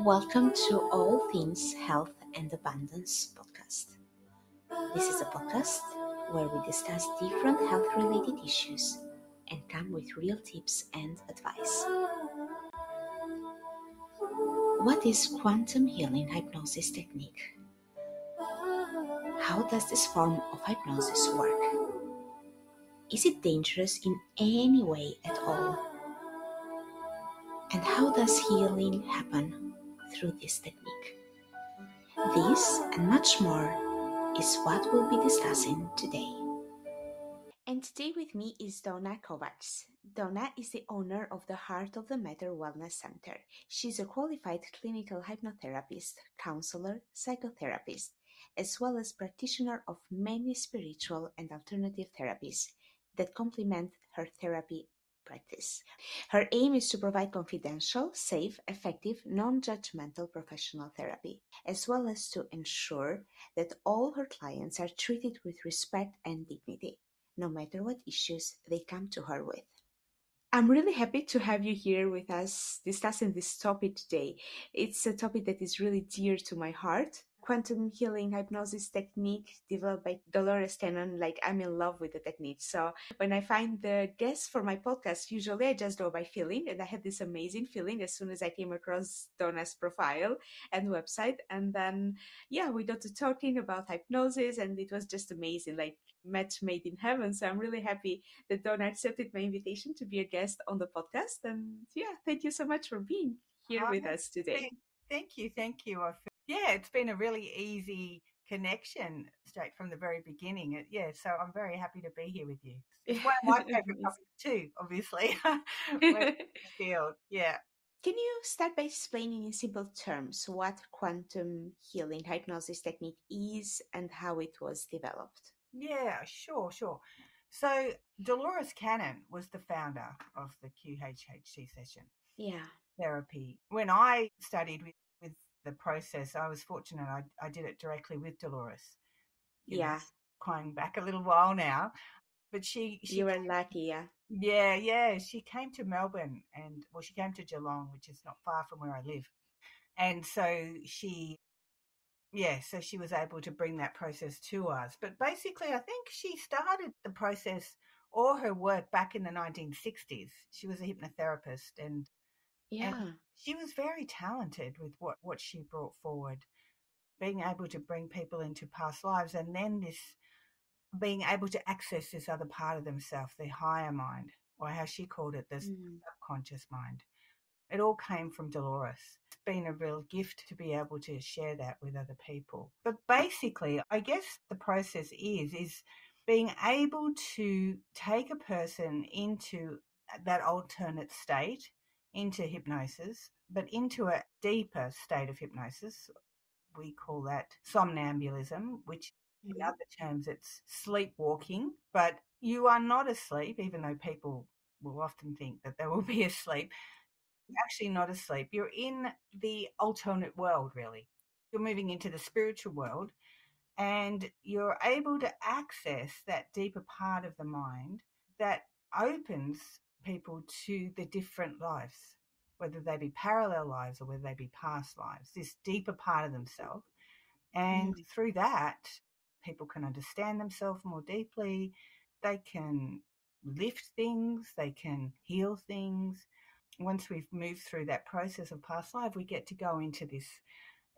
Welcome to All Things Health and Abundance podcast. This is a podcast where we discuss different health-related issues and come with real tips and advice. What is quantum healing hypnosis technique? How does this form of hypnosis work? Is it dangerous in any way at all? And how does healing happen through this technique? This and much more is what we'll be discussing today. And today with me is Donna Kovacs. Donna is the owner of the Heart of the Matter Wellness Center. She's a qualified clinical hypnotherapist, counselor, psychotherapist, as well as practitioner of many spiritual and alternative therapies that complement her therapy practice. Her aim is to provide confidential, safe, effective, non-judgmental professional therapy, as well as to ensure that all her clients are treated with respect and dignity, no matter what issues they come to her with. I'm really happy to have you here with us discussing this topic today. It's a topic that is really dear to my heart. Quantum healing hypnosis technique developed by Dolores Cannon. I'm in love with the technique. So when I find the guests for my podcast, usually I just go by feeling. And I had this amazing feeling as soon as I came across Donna's profile and website. And then, we got to talking about hypnosis and it was just amazing, like match made in heaven. So I'm really happy that Donna accepted my invitation to be a guest on the podcast. And thank you so much for being here with us today. Thank you. It's been a really easy connection straight from the very beginning. So I'm very happy to be here with you. It's one of my favorite topics too, obviously. Field. Yeah. Can you start by explaining in simple terms what quantum healing hypnosis technique is and how it was developed? Yeah, sure. So Dolores Cannon was the founder of the QHHT session. Yeah. Therapy. When I studied with the process, I was fortunate. I did it directly with Dolores. Going back a little while now, but she you were lucky, yeah. She came to Melbourne she came to Geelong, which is not far from where I live, and so she was able to bring that process to us. But basically, I think she started the process or her work back in the 1960s. She was a hypnotherapist and she was very talented with what she brought forward, being able to bring people into past lives and then being able to access this other part of themselves, the higher mind, or how she called it, the subconscious mind. It all came from Dolores. It's been a real gift to be able to share that with other people. But basically, I guess the process is being able to take a person into that alternate state, into hypnosis, but into a deeper state of hypnosis. We call that somnambulation, which in other terms it's sleepwalking, but you are not asleep, even though people will often think that they will be asleep. You're actually not asleep. You're in the alternate world, really. You're moving into the spiritual world and you're able to access that deeper part of the mind that opens people to the different lives, whether they be parallel lives or whether they be past lives, this deeper part of themselves. And through that, people can understand themselves more deeply. They can lift things. They can heal things. Once we've moved through that process of past life, we get to go into this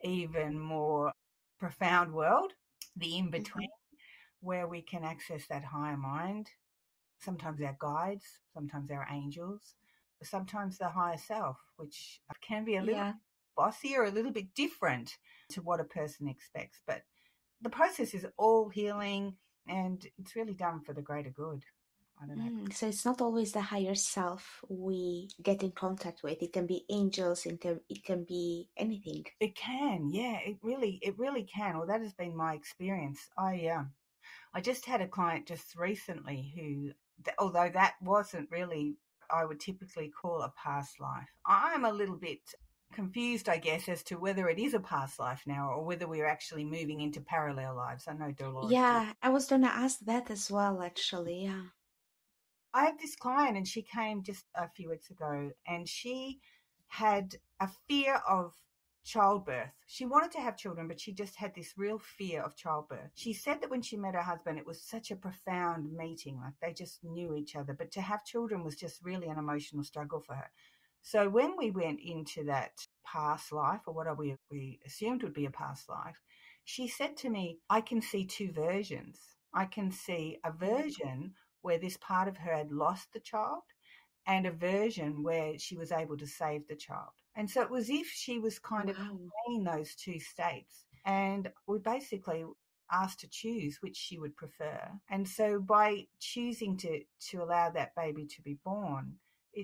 even more profound world, the in-between, where we can access that higher mind, sometimes our guides, sometimes our angels, sometimes the higher self, which can be a little bossy or a little bit different to what a person expects. But the process is all healing and it's really done for the greater good. I don't know. So it's not always the higher self we get in contact with. It can be angels, it can be anything. It can, yeah. It really can. Well, that has been my experience. I just had a client just recently who, although that wasn't really, I would typically call a past life. I'm a little bit confused, I guess, as to whether it is a past life now or whether we're actually moving into parallel lives. I know Dolores. Yeah, I was going to ask that as well, actually, yeah. I have this client and she came just a few weeks ago and she had a fear of childbirth. She wanted to have children, but she just had this real fear of childbirth. She said that when she met her husband, it was such a profound meeting, like they just knew each other. But to have children was just really an emotional struggle for her. So when we went into that past life, or what we assumed would be a past life, she said to me, I can see two versions. I can see a version where this part of her had lost the child, and a version where she was able to save the child. And so it was if she was kind of Wow. playing those two states. And we basically asked to choose which she would prefer. And so by choosing to allow that baby to be born,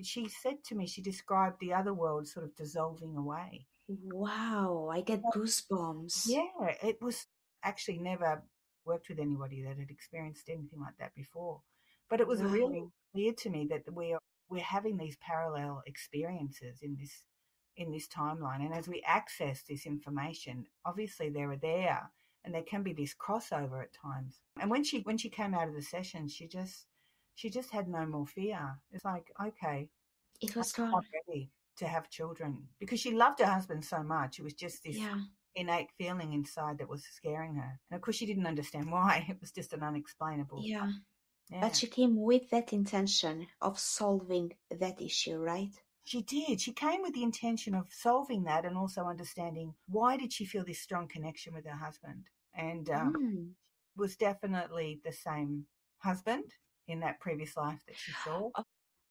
she said to me, she described the other world sort of dissolving away. Wow, I get goosebumps. Yeah, it was actually never worked with anybody that had experienced anything like that before. But it was really Wow. clear to me that we're having these parallel experiences in this timeline. And as we access this information, obviously they are there and there can be this crossover at times. And when she came out of the session, she just had no more fear. It's like, okay, It was I'm gone. ready to have children, because she loved her husband so much. It was just this Yeah, innate feeling inside that was scaring her. And of course, she didn't understand why. It was just an unexplainable. yeah. But Yeah. she came with that intention of solving that issue, right? She did. She came with the intention of solving that and also understanding why did she feel this strong connection with her husband. And Mm. it was definitely the same husband in that previous life that she saw. Oh,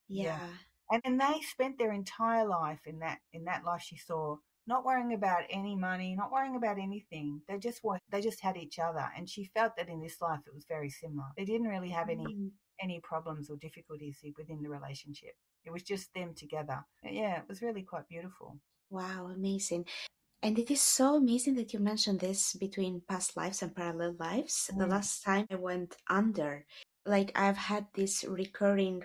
Yeah. yeah, And then they spent their entire life in that life she saw, not worrying about any money, not worrying about anything. They just had each other, and she felt that in this life it was very similar. They didn't really have mm. any problems or difficulties within the relationship. It was just them together. Yeah, it was really quite beautiful. Wow, amazing. And it is so amazing that you mentioned this between past lives and parallel lives. The Mm, last time I went under, like I've had this recurring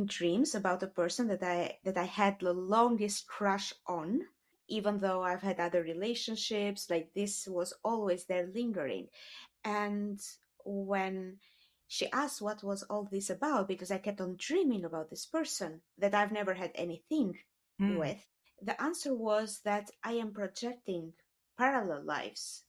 dreams about a person that I had the longest crush on, even though I've had other relationships. Like this was always there lingering. And when she asked what was all this about, because I kept on dreaming about this person that I've never had anything mm. with, the answer was that I am projecting parallel lives.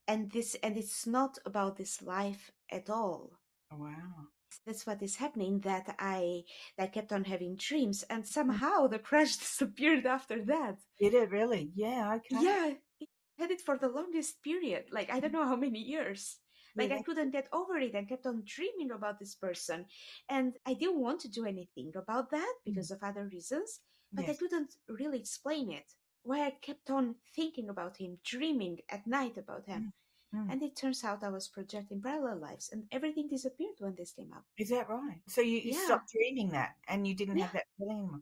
And it's not about this life at all. Wow. That's what is happening, that I kept on having dreams, and somehow the crush disappeared after that. Did it really? Yeah, okay. Yeah, it had it for the longest period, like I don't know how many years. Yeah, Like I couldn't get over it and kept on dreaming about this person. And I didn't want to do anything about that mm, because of other reasons, but I yes. couldn't really explain it. Why I kept on thinking about him, dreaming at night about him. Mm, mm. And it turns out I was projecting parallel lives and everything disappeared when this came up. Is that right? So you Yeah, stopped dreaming that and you didn't yeah, have that feeling anymore.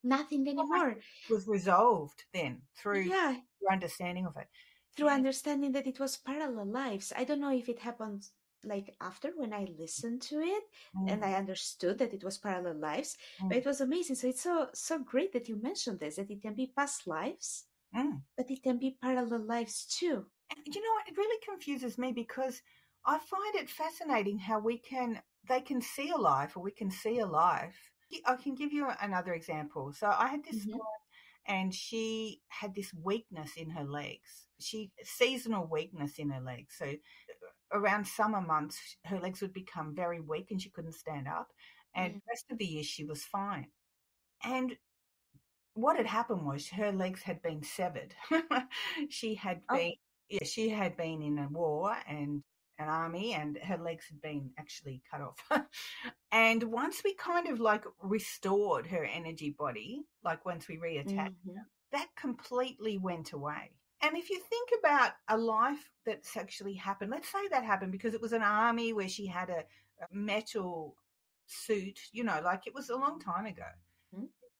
nothing Almost anymore. was resolved then through Yeah, your understanding of it. through Yeah. understanding that it was parallel lives. I don't know if it happened like after when I listened to it and Mm, I understood that it was parallel lives, but mm, it was amazing. So it's so great that you mentioned this, that it can be past lives, mm. but it can be parallel lives too. And you know what? It really confuses me because I find it fascinating how they can see a life, or we can see a life. I can give you another example. So I had this Hmm. and she had this weakness in her legs. She seasonal weakness in her legs. So around summer months, her legs would become very weak and she couldn't stand up. And Yeah. the rest of the year, she was fine. And what had happened was her legs had been severed. she had Oh. been, yeah, she had been in a war and an army, and her legs had been actually cut off. And once we kind of like restored her energy body, like once we reattached, Hmm. that completely went away. And if you think about a life that's actually happened, let's say that happened because it was an army where she had a metal suit, like it was a long time ago.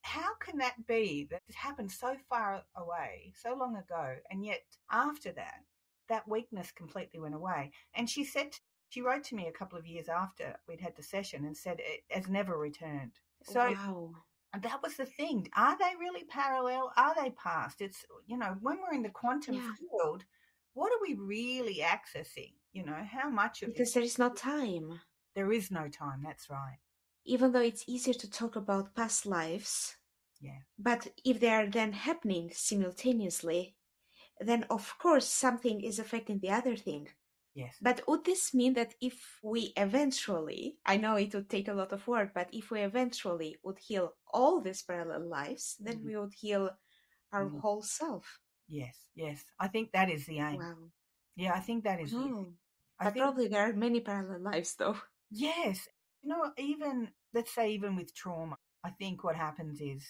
How can that be that it happened so far away, so long ago, and yet after that, that weakness completely went away? And she wrote to me a couple of years after we'd had the session and said it has never returned. So Wow. that was the thing. Are they really parallel? Are they past? It's, when we're in the quantum Yeah, field, what are we really accessing? How much of because this? there is no time. There is no time. That's right. Even though it's easier to talk about past lives, Yeah. But if they are then happening simultaneously, then of course something is affecting the other thing. Yes. But would this mean that if we eventually, I know it would take a lot of work, but if we eventually would heal all these parallel lives, then Mm. we would heal our Mm. whole self? Yes. Yes. I think that is the aim. Wow. Yeah, I think that is the aim. Oh. I But think, probably there are many parallel lives though. yes. Even, let's say, even with trauma, I think what happens is,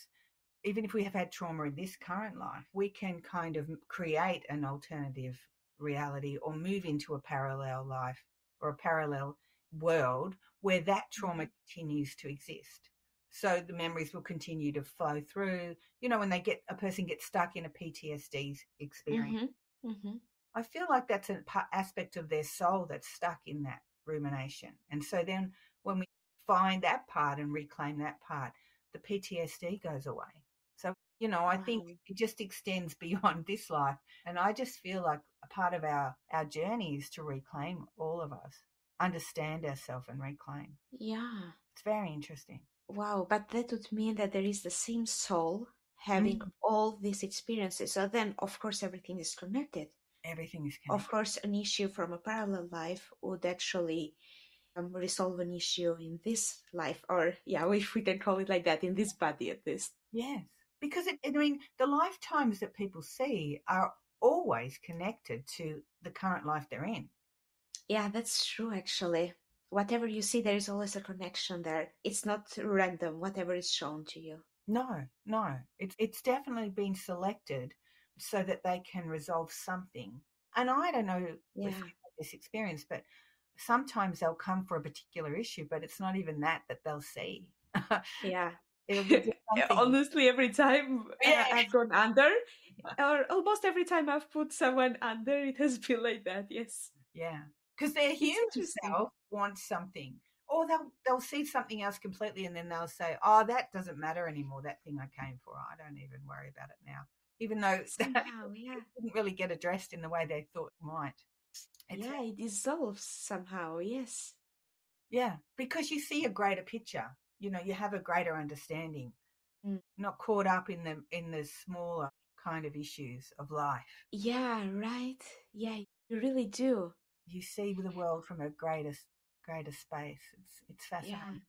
even if we have had trauma in this current life, we can kind of create an alternative reality or move into a parallel life or a parallel world where that trauma Mhm. continues to exist. So the memories will continue to flow through. When a person gets stuck in a PTSD experience, Mhm. Mhm. I feel like that's an aspect of their soul that's stuck in that rumination. And so then when we find that part and reclaim that part, the PTSD goes away. So, I think Wow. it just extends beyond this life. And I just feel like a part of our journey is to reclaim, all of us, understand ourselves and reclaim. Yeah. It's very interesting. Wow. But that would mean that there is the same soul having Mm. all these experiences. So then, of course, everything is connected. Everything is Of connected. course, an issue from a parallel life would actually resolve an issue in this life, or yeah, if we can call it like that, in this body at least. Yes, because I mean, the lifetimes that people see are always connected to the current life they're in. Yeah, that's true, actually. Whatever you see, there is always a connection there. It's not random, whatever is shown to you. No, no, it's definitely been selected so that they can resolve something. And I don't know if Yeah, you've had this experience, but sometimes they'll come for a particular issue, but it's not even that they'll see. yeah. It'll be just something. Honestly, every time Yeah, I've gone under, or almost every time I've put someone under, it has been like that, yes. yeah, because their It's human interesting. self wants something, or they'll see something else completely, and then they'll say, "Oh, that doesn't matter anymore. That thing I came for, I don't even worry about it now," even though that Somehow, yeah. didn't really get addressed in the way they thought it might. It's Yeah, it dissolves somehow, yes. Yeah, because you see a greater picture. You have a greater understanding, Mm. not caught up in the smaller kind of issues of life. Yeah, right. Yeah, you really do. You see the world from a greater space. It's Yeah. fascinating.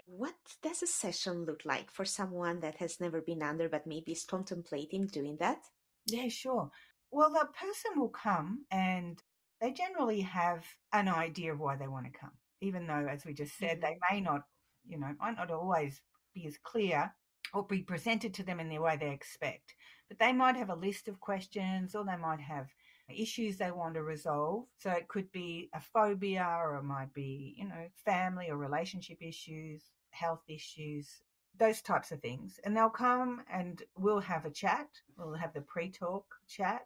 What does a session look like for someone that has never been under but maybe is contemplating doing that? Yeah, sure. Well, the person will come and they generally have an idea of why they want to come, even though, as we just said, they Mm-hmm. may not, might not always be as clear or be presented to them in the way they expect. But they might have a list of questions or they might have issues they want to resolve. So it could be a phobia or it might be, family or relationship issues, health issues, those types of things. And they'll come and we'll have a chat. We'll have the pre-talk chat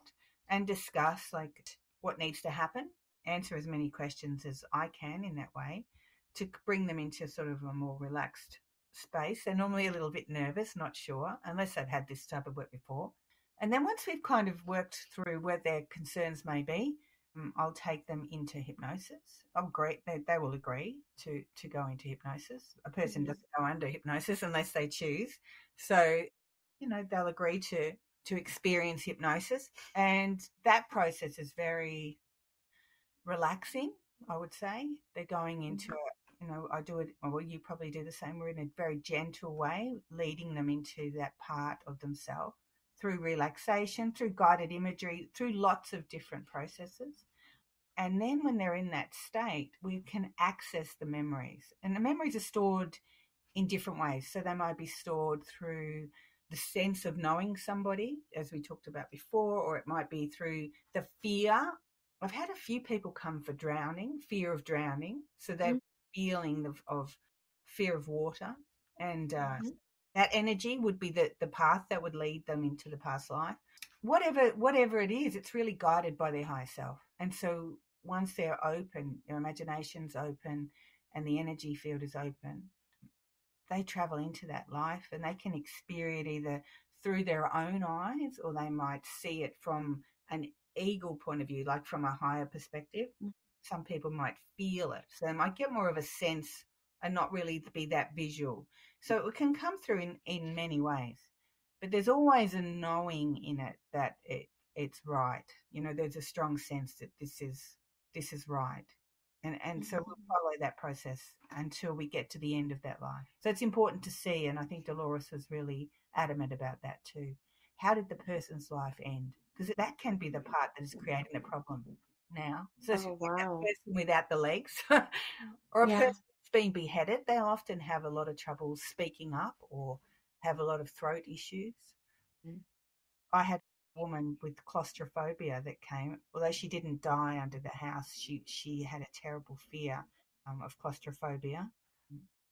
and discuss like what needs to happen, answer as many questions as I can in that way to bring them into sort of a more relaxed space. They're normally a little bit nervous, not sure, unless they've had this type of work before. And then once we've kind of worked through where their concerns may be, I'll take them into hypnosis. They will agree to go into hypnosis. A person Mm-hmm. doesn't go under hypnosis unless they choose. So, they'll agree to experience hypnosis. And that process is very relaxing, I would say. They're going into it, I do it, well, you probably do the same. We're in a very gentle way, leading them into that part of themselves through relaxation, through guided imagery, through lots of different processes. And then when they're in that state, we can access the memories. And the memories are stored in different ways. So they might be stored through the sense of knowing somebody, as we talked about before, or it might be through the fear. I've had a few people come for drowning, fear of drowning. So they're feeling of fear of water. And Mm-hmm. that energy would be the path that would lead them into the past life. Whatever it is, it's really guided by their higher self. And so once they're open, their imagination's open and the energy field is open, they travel into that life and they can experience it either through their own eyes or they might see it from an eagle point of view, like from a higher perspective. Some people might feel it. So they might get more of a sense and not really be that visual. So it can come through in many ways, but there's always a knowing in it that it's right. You know, there's a strong sense that this is right. And so we'll Mhm. follow that process until we get to the end of that life. So it's important to see, and I think Dolores was really adamant about that too. How did the person's life end? Because that can be the part that is creating the problem now. So if Oh, you get that wow. person without the legs or a person Yeah. that's been beheaded, they'll often have a lot of trouble speaking up or have a lot of throat issues. Mm. I had a woman with claustrophobia that came, although she didn't die under the house, she had a terrible fear of claustrophobia.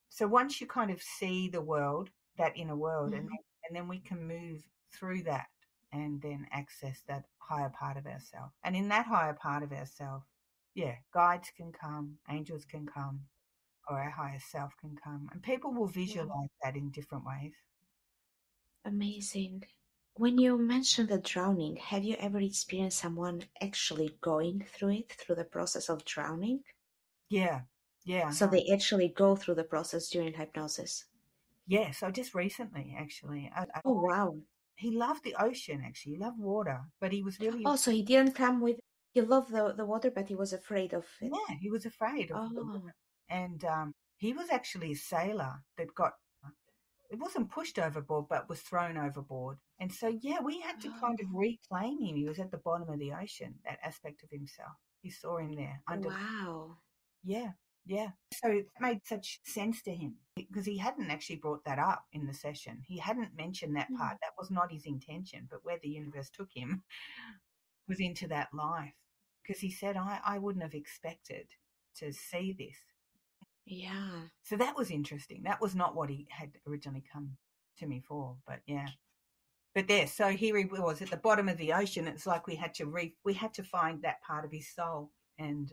So once you kind of see the world, that inner world, Mhm. and then we can move through that and then access that higher part of ourselves. And in that higher part of ourselves, yeah, guides can come, angels can come, or our higher self can come. And people will Wow. visualize that in different ways. Amazing. When you mentioned the drowning, have you ever experienced someone actually going through it, through the process of drowning? Yeah, yeah, I So have. they actually go through the process during hypnosis. Yeah, so just recently, actually, Oh, wow. he loved the ocean. Actually, he loved water, but he was really Oh, so he didn't come with, he loved the water, but he was afraid of it. yeah, he was afraid of the Oh, water, and he was actually a sailor that got it wasn't pushed overboard, but was thrown overboard. And so, yeah, we had to kind of oh, reclaim him. He was at the bottom of the ocean, that aspect of himself. He saw him there under. wow. Yeah, yeah. So it made such sense to him because he hadn't actually brought that up in the session. He hadn't mentioned that part. Mm. That was not his intention. But where the universe took him was into that life because he said, I wouldn't have expected to see this. Yeah. So that was interesting. That was not what he had originally come to me for. But yeah. But there, so here he was at the bottom of the ocean. It's like we had to find that part of his soul, and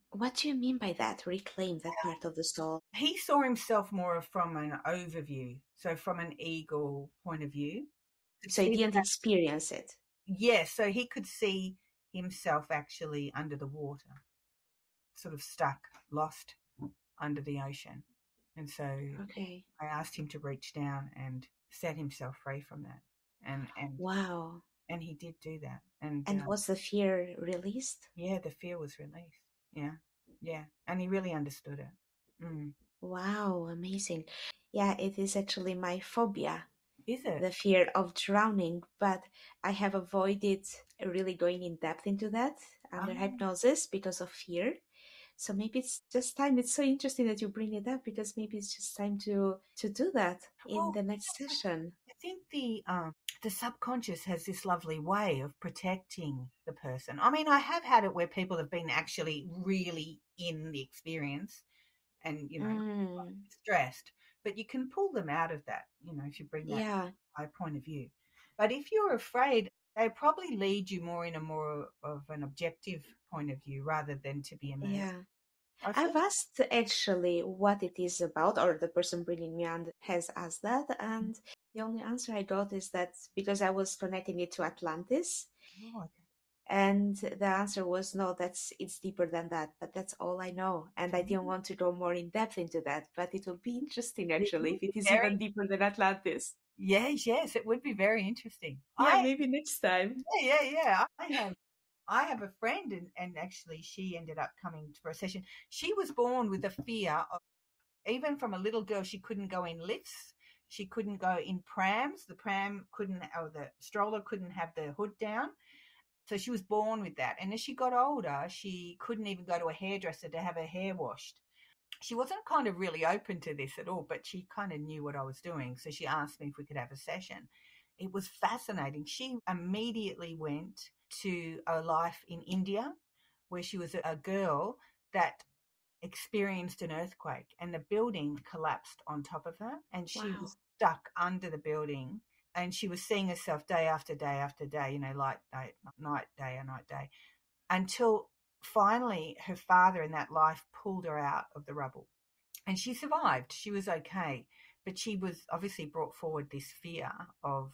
What do you mean by that? Reclaim that part of the soul. he saw himself more from an overview, so from an eagle point of view. Could So he see didn't that, experience it. yes, so he could see himself actually under the water, sort of stuck, lost under the ocean. And so Okay. I asked him to reach down and set himself free from that, and and Wow. and he did do that. And And was the fear released? yeah, the fear was released. Yeah, yeah, and he really understood it. Mm. Wow, amazing. Yeah, it is actually my phobia, Is it? the fear of drowning, but I have avoided really going in depth into that under Oh, hypnosis because of fear. So maybe it's just time. It's so interesting that you bring it up because maybe it's just time to do that in well, the next session. I think the subconscious has this lovely way of protecting the person. I mean, I have had it where people have been actually really in the experience and Mm, stressed, but you can pull them out of that. If you bring that yeah, high point of view. But if you're afraid, they probably lead you more in a more of an objective point of view rather than to be immersed. yeah. I feel I've asked actually what it is about, or the person bringing me on has asked that, and the only answer I got is that because I was connecting it to Atlantis, oh, okay. and the answer was no, that's it's deeper than that, but that's all I know, and I didn't want to go more in depth into that, but it will be interesting It actually would if be it is very even deeper than Atlantis. yes, it would be very interesting. Yeah, maybe next time. Yeah. I have a friend, and actually, she ended up coming for a session. She was born with a fear of, even from a little girl, she couldn't go in lifts. She couldn't go in prams. The pram couldn't, or the stroller couldn't have the hood down. So she was born with that. And as she got older, she couldn't even go to a hairdresser to have her hair washed. She wasn't kind of really open to this at all, but she kind of knew what I was doing. So she asked me if we could have a session. It was fascinating. She immediately went to a life in India where she was a girl that experienced an earthquake and the building collapsed on top of her and she Wow. was stuck under the building and she was seeing herself day after day after day, light day, night day, and night day, until finally her father in that life pulled her out of the rubble. And she survived. She was okay. But she was obviously brought forward this fear of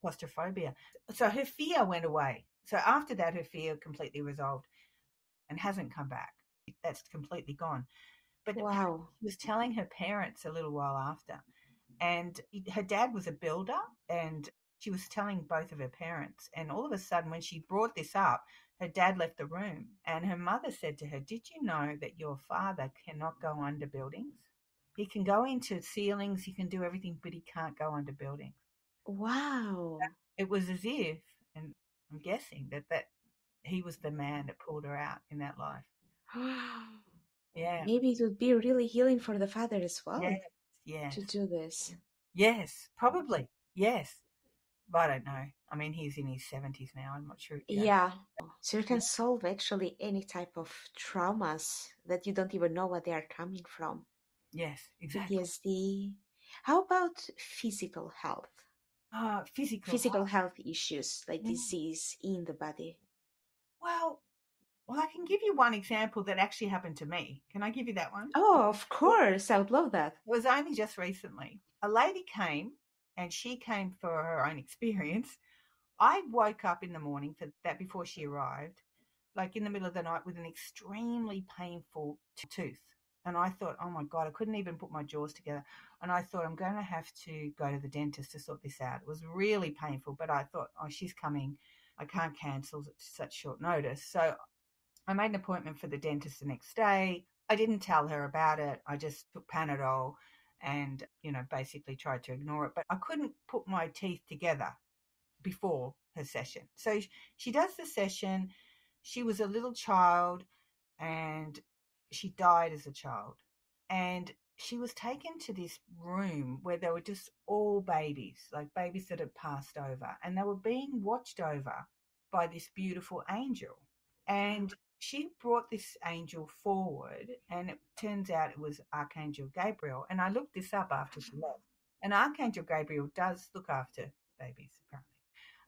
claustrophobia. So her fear went away. So after that, her fear completely resolved and hasn't come back. That's completely gone. But apparently Wow. she was telling her parents a little while after. And her dad was a builder, and she was telling both of her parents. And all of a sudden, when she brought this up, her dad left the room. And her mother said to her, "Did you know that your father cannot go under buildings? He can go into ceilings, he can do everything, but he can't go under buildings." Wow. It was as if, and I'm guessing that he was the man that pulled her out in that life. Yeah. Maybe it would be really healing for the father as Yes. well Yes. to do this. Yes. Probably. Yes. But I don't know. I mean, he's in his 70s now. I'm not sure if you. Yeah. So you can solve actually any type of traumas that you don't even know what they are coming from. Yes, exactly. PTSD. How about physical health? Physical Physical health. health issues like Yeah. disease in the body. Well, I can give you one example that actually happened to me. Can I give you that one? Oh, of course. I would love that. It was only just recently. A lady came, and she came for her own experience. I woke up in the morning for that before she arrived, like in the middle of the night with an extremely painful tooth. And I thought, oh my God, I couldn't even put my jaws together. And I thought, I'm going to have to go to the dentist to sort this out. It was really painful, but I thought, oh, she's coming. I can't cancel at such short notice. So I made an appointment for the dentist the next day. I didn't tell her about it. I just took Panadol and, basically tried to ignore it. But I couldn't put my teeth together before her session. So she does the session. She was a little child and she died as a child. And she was taken to this room where they were just all babies, like babies that had passed over. And they were being watched over by this beautiful angel. And she brought this angel forward, and it turns out it was Archangel Gabriel. And I looked this up after she left. And Archangel Gabriel does look after babies, apparently.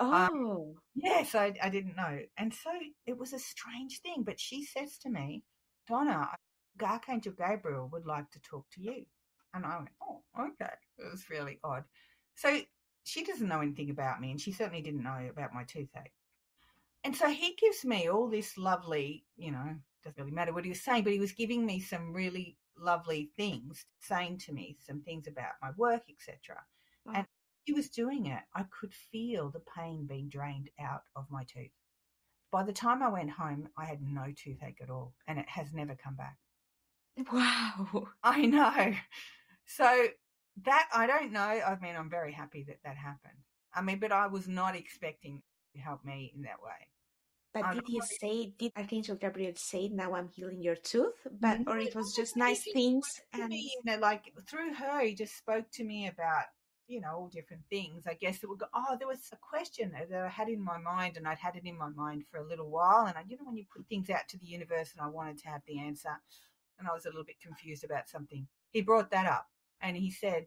Um, Oh, yes, I didn't know. And so it was a strange thing. But she says to me, "Donna, Archangel Gabriel would like to talk to you." And I went, "Oh, okay." It was really odd. So she doesn't know anything about me, and she certainly didn't know about my toothache. And so he gives me all this lovely, doesn't really matter what he was saying, but he was giving me some really lovely things, saying to me some things about my work, etc. oh, And he was doing it. I could feel the pain being drained out of my tooth. By the time I went home, I had no toothache at all, and it has never come back. wow. I know. So that, I don't know. I mean, I'm very happy that happened. I mean, but I was not expecting to help me in that way. But I'm did Archangel Gabriel say, now I'm healing your tooth? No, Or it was just he nice just things spoke to and me, like through her, he just spoke to me about, all different things. I guess it would go, oh, there was a question that I had in my mind, and I'd had it in my mind for a little while. And when you put things out to the universe, and I wanted to have the answer, and I was a little bit confused about something. He brought that up, and he said,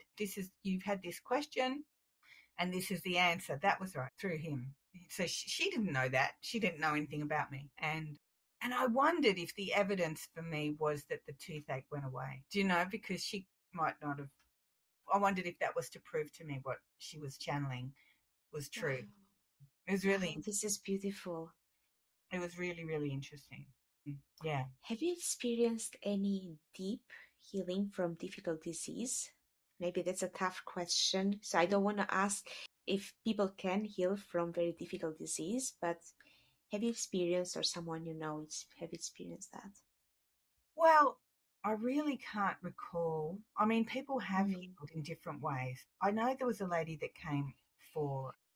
you've had this question, and this is the answer. That was right, through him. So she didn't know that. She didn't know anything about me. And I wondered if the evidence for me was that the toothache went away. Do you know? Because she might not have. I wondered if that was to prove to me what she was channeling was wow, true. It was wow, really, this is beautiful. it was really, really interesting. Yeah. Have you experienced any deep healing from difficult disease? Maybe that's a tough question. So I don't want to ask if people can heal from very difficult disease, but have you experienced, or someone you know have experienced that? Well, I really can't recall. I mean, people have Mm, healed in different ways. I know there was a lady that came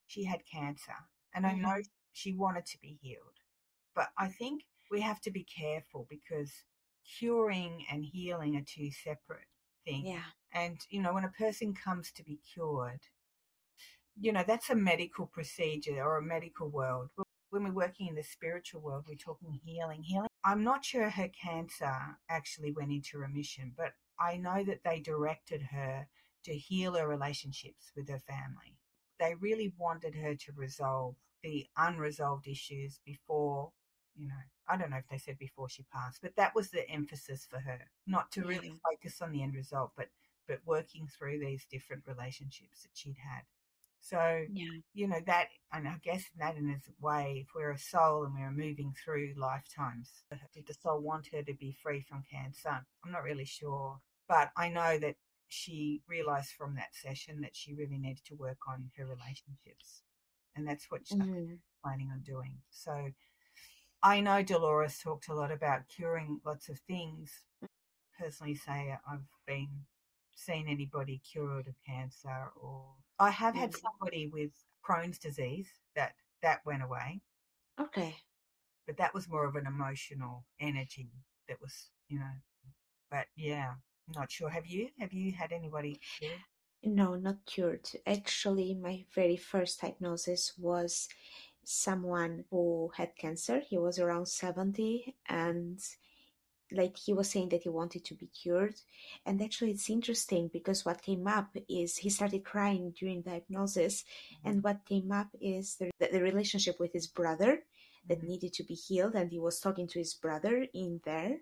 she had cancer, and I know mm-hmm. she wanted to be healed. But I think we have to be careful because curing and healing are two separate things. Yeah, And, when a person comes to be cured, that's a medical procedure or a medical world. When we're working in the spiritual world, we're talking healing. I'm not sure her cancer actually went into remission, but I know that they directed her to heal her relationships with her family. They really wanted her to resolve the unresolved issues before, I don't know if they said before she passed, but that was the emphasis for her, not to really yeah. focus on the end result, but working through these different relationships that she'd had. So, Yeah. that, and I guess that in its way, if we're a soul and we're moving through lifetimes, did the soul want her to be free from cancer? I'm not really sure. But I know that she realized from that session that she really needed to work on her relationships. And that's what she's Mm. planning on doing. So I know Dolores talked a lot about curing lots of things. Personally say I've been seen anybody cured of cancer, or I have had Mm. somebody with Crohn's disease that went away, Okay. but that was more of an emotional energy that was, but yeah, I'm not sure. Have you had anybody cured? No, not cured. Actually, my very first diagnosis was someone who had cancer. He was around 70, and like he was saying that he wanted to be cured. And actually, it's interesting because what came up is he started crying during the hypnosis, Mm-hmm. and what came up is the relationship with his brother that Mm-hmm. needed to be healed, and he was talking to his brother in there.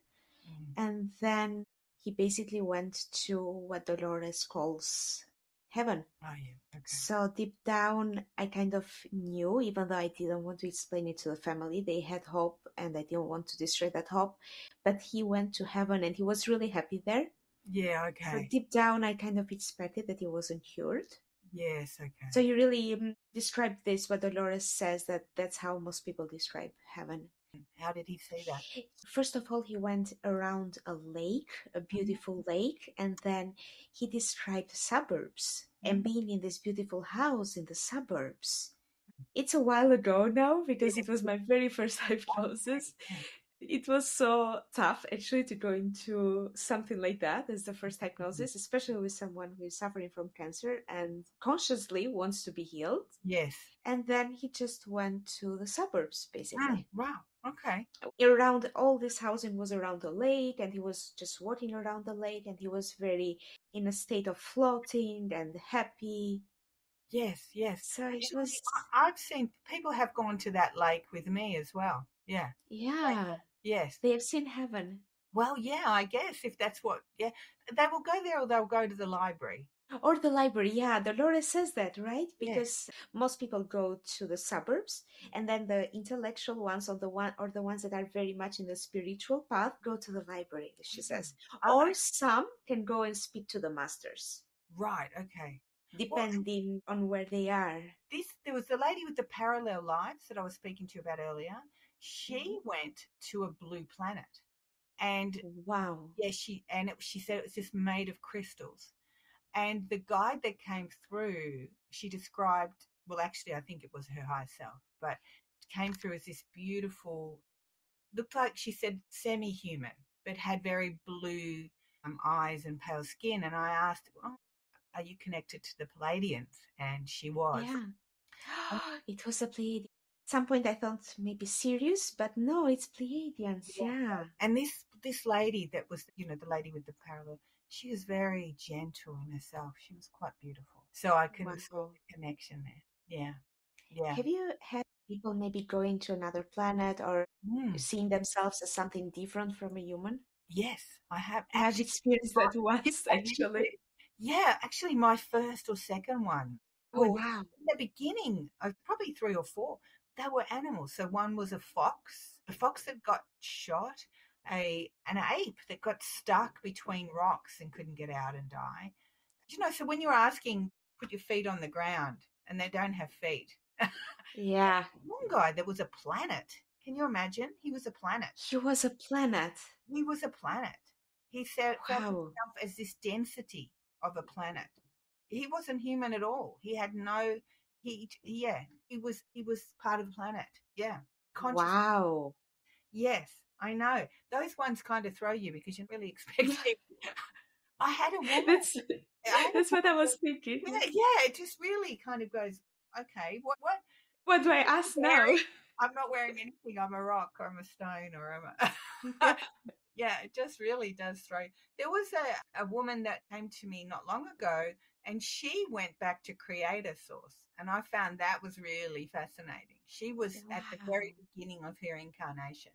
Mm-hmm. And then he basically went to what Dolores calls heaven. Oh yeah, okay. So deep down, I kind of knew, even though I didn't want to explain it to the family. They had hope, and I didn't want to destroy that hope. But he went to heaven, and he was really happy there. Yeah, So okay. deep down, I kind of expected that he wasn't cured. Yes, So okay. you really described this, what Dolores says, that that's how most people describe heaven. How did he see that? First of all, he went around a lake, a beautiful lake, and then he described suburbs and Mm-hmm. being in this beautiful house in the suburbs. It's a while ago now because Yeah, it was my very first hypnosis. yeah. It was so tough actually to go into something like that as the first hypnosis, especially with someone who is suffering from cancer and consciously wants to be healed. Yes. And then he just went to the suburbs basically. Wow. Okay. Around all this housing was around the lake, and he was just walking around the lake, and he was very in a state of floating and happy. Yes, yes. So it Actually, was, I've seen people have gone to that lake with me as well. Yeah. yeah, Yes. they have seen heaven. Well, yeah, I guess if that's what, yeah, they will go there or they'll go to the library. Or the library, yeah, Dolores says that, right? Yes. Because most people go to the suburbs, and then the intellectual ones or the ones that are very much in the spiritual path go to the library, she Mm. says. I, Or some can go and speak to the masters, right. Okay. Well, depending on where they are. there was the lady with the parallel lives that I was speaking to you about earlier. Mhm. She went to a blue planet, and Wow. yeah, she said it was just made of crystals. And the guide that came through, she described, well, actually, I think it was her higher self, but came through as this beautiful, looked like she said semi-human, but had very blue eyes and pale skin. And I asked, oh, are you connected to the Palladians? And she was. Yeah. It was a Pleiadian. At some point I thought maybe Sirius, but no, it's Pleiadians. Yeah. Yeah. And this lady that was, the lady with the parallel, she was very gentle in herself. She was quite beautiful. So I can see Wow. the connection there. Yeah. Yeah. Have you had people maybe going to another planet or Mm. seeing themselves as something different from a human? Yes, I have I've actually. experienced that Yeah, once, you actually. did. Yeah, actually, my first or second one Oh, was wow. in the beginning, probably three or four. They were animals. So one was a fox that got shot, an ape that got stuck between rocks and couldn't get out and die. So when you're asking, put your feet on the ground, and they don't have feet. Yeah. One guy that was a planet. Can you imagine? He was a planet. He was a planet. He was a planet. He felt Wow. himself as this density of a planet. He wasn't human at all. He had no yeah, he was part of the planet. Yeah. Conscious. Wow. Yes, I know. Those ones kind of throw you because you're really expecting. I had a woman. That's I had a that's what I was woman. thinking. Yeah. Yeah, it just really kind of goes, okay, what What do I am I ask now? wearing? I'm not wearing anything. I'm a rock, or I'm a stone, or I'm a Yeah, it just really does throw. There was a woman that came to me not long ago, and she went back to creator source, and I found that was really fascinating. She was at the Wow. very beginning of her incarnation,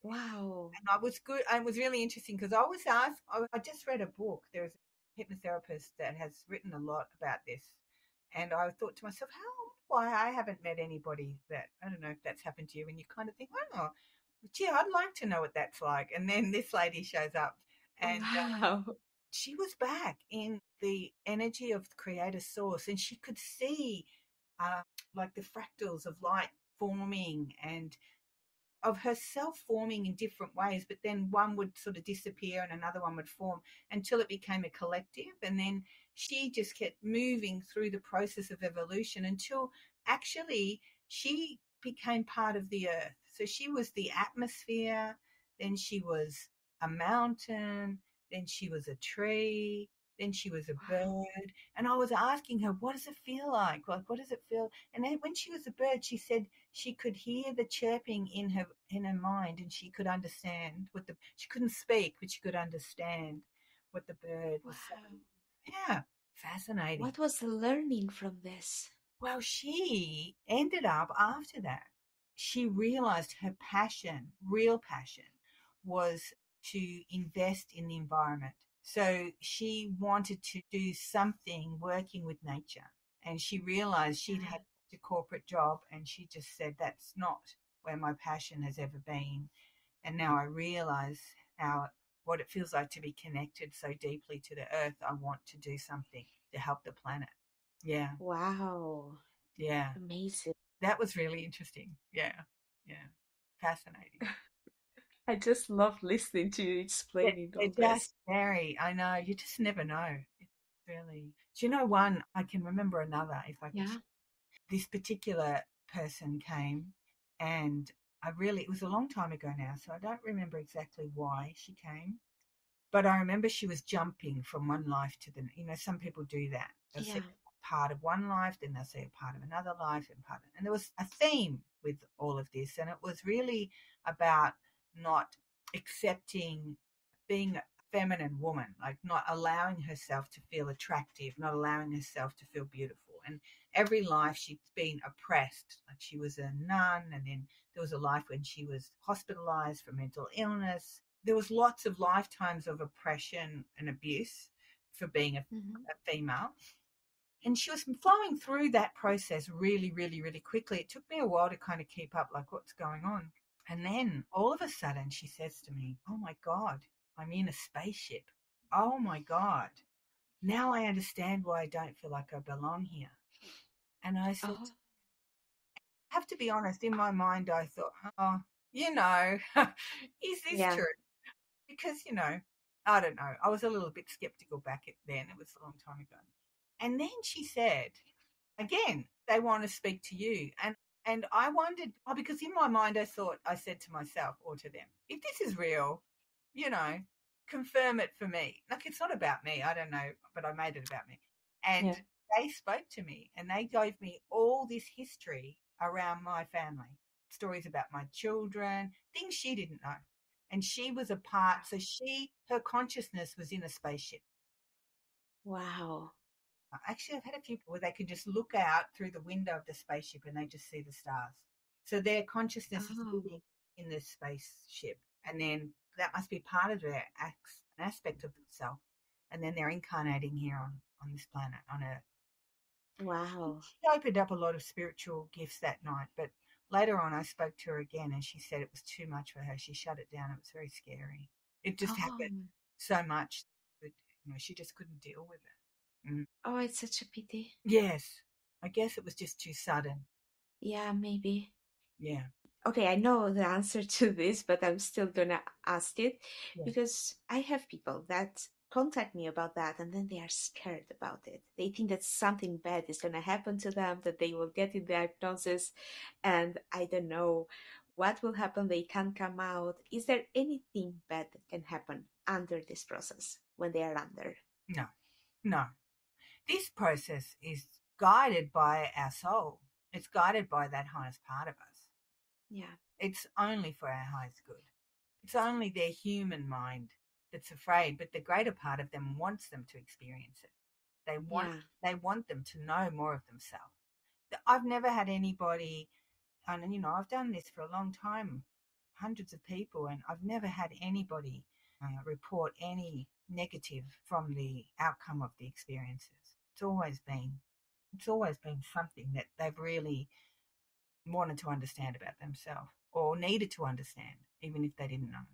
Wow. and I was good. And it was really interesting because I was asked. I just read a book. There's a hypnotherapist that has written a lot about this, And I thought to myself, why I haven't met anybody that, I don't know if that's happened to you, and you kind of think, oh, gee, I'd like to know what that's like. And then this lady shows up, and Wow. she was back in the energy of the creator source, and she could see uh, like the fractals of light forming and of herself forming in different ways, but then one would sort of disappear and another one would form until it became a collective. And then she just kept moving through the process of evolution until actually she became part of the earth. So she was the atmosphere, then she was a mountain, then she was a tree, then she was a Wow. bird. And I was asking her, what does it feel like? Like, what does it feel? And then when she was a bird, she said she could hear the chirping in her mind, and she could understand what the she couldn't speak, but she could understand what the bird was Wow. saying. Yeah, fascinating. What was the learning from this? Well, she ended up after that. She realized her passion, real passion, was to invest in the environment. So she wanted to do something working with nature. And she realized she'd Yeah. had a corporate job, and she just said, that's not where my passion has ever been. And now I realize how what it feels like to be connected so deeply to the earth. I want to do something to help the planet. Yeah. Wow. Yeah. Amazing. That was really interesting. Yeah. Yeah. Fascinating. I just love listening to you They're, explaining all they're just this. very, I know, you just never know. It's really, do you know one? I can remember another if I can. Yeah. This particular person came, and it was a long time ago now, so I don't remember exactly why she came. But I remember she was jumping from one life to the, some people do that. They'll see Yeah. a part of one life, then they'll see a part of another life, and there was a theme with all of this, and it was really about not accepting being a feminine woman, like not allowing herself to feel attractive, not allowing herself to feel beautiful. And every life she'd been oppressed, like she was a nun, and then there was a life when she was hospitalized for mental illness. There was lots of lifetimes of oppression and abuse for being Hmm. a female. And she was flowing through that process really, really, really quickly. It took me a while to kind of keep up, like, what's going on? And then all of a sudden she says to me, oh my God, I'm in a spaceship. Oh my God. Now I understand why I don't feel like I belong here. And I said, Oh, I have to be honest, in my mind, I thought, oh, is this yeah. true? Because, I don't know. I was a little bit skeptical back then. It was a long time ago. And then she said, again, they want to speak to you. And I wondered, because in my mind I said to myself or to them, if this is real, you know, confirm it for me. Like, it's not about me. I don't know, but I made it about me. And Yeah. they spoke to me, and they gave me all this history around my family, stories about my children, things she didn't know. And she was a part, so her consciousness was in a spaceship. Wow. Actually, I've had a few where they can just look out through the window of the spaceship and they just see the stars. So their consciousness is Oh, living in this spaceship, and then that must be part of their an aspect of themselves. And then they're incarnating here on this planet, on Earth. wow. She opened up a lot of spiritual gifts that night, but later on I spoke to her again, and she said it was too much for her. She shut it down. It was very scary. It just Oh, happened so much that, she just couldn't deal with it. Mm. oh, it's such a pity. Yes. I guess it was just too sudden. Yeah, maybe. Yeah. Okay, I know the answer to this, but I'm still gonna ask it Yeah. because I have people that contact me about that and then they are scared about it. They think that something bad is gonna happen to them, that they will get in the hypnosis, and I don't know what will happen. They can't come out. Is there anything bad that can happen under this process when they are under? No. No. This process is guided by our soul. It's guided by that highest part of us. Yeah, It's only for our highest good. It's only their human mind that's afraid, but the greater part of them wants them to experience it. They want yeah, they want them to know more of themselves. I've never had anybody, and I've done this for a long time, hundreds of people, and I've never had anybody report any negative from the outcome of the experiences. It's always been It's always been something that they've really wanted to understand about themselves or needed to understand, even if they didn't know.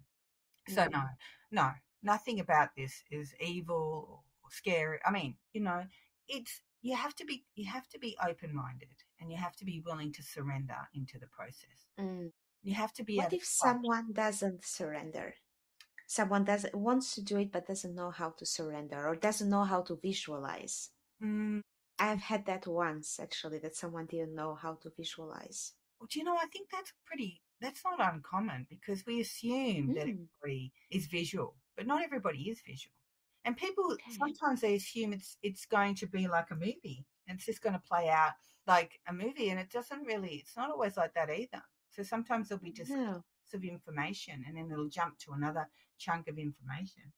So no, Mm. no, nothing about this is evil or scary. I mean, it's you have to be open minded and you have to be willing to surrender into the process. Mm. You have to be What able to if someone doesn't surrender? Someone doesn't wants to do it but doesn't know how to surrender or doesn't know how to visualize. mm, I've had that once actually, that someone didn't know how to visualize. well, do you know, I think that's not uncommon because we assume that Mm. everybody is visual, but not everybody is visual. And people Okay. sometimes they assume it's going to be like a movie and it's just going to play out like a movie, and it's not always like that either. So sometimes there'll be just No. bits of information and then it'll jump to another chunk of information.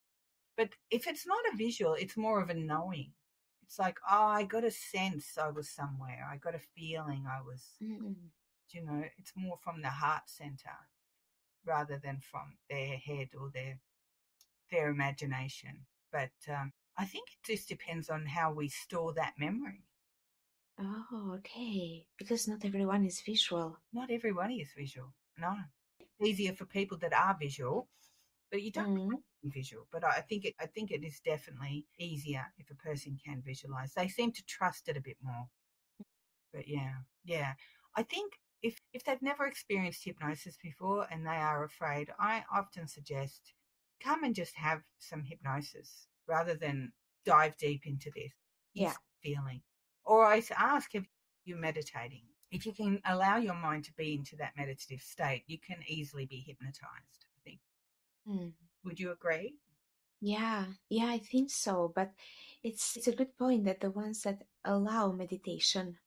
But if it's not a visual, it's more of a knowing. It's like, oh, I got a sense I was somewhere. I got a feeling I was, Mm. it's more from the heart center rather than from their head or their imagination. But I think it just depends on how we store that memory. Oh, okay. Because not everyone is visual. Not everybody is visual. No, it's easier for people that are visual, but you don't Mm. have to be visual. But I think it is definitely easier if a person can visualize. They seem to trust it a bit more. But yeah, yeah. I think if they've never experienced hypnosis before and they are afraid, I often suggest come and just have some hypnosis rather than dive deep into this. You Yeah. feeling. Or I ask if you're meditating. If you can allow your mind to be into that meditative state, you can easily be hypnotized, I think. Mm. Would you agree? Yeah, yeah, I think so. But it's a good point that the ones that allow meditation,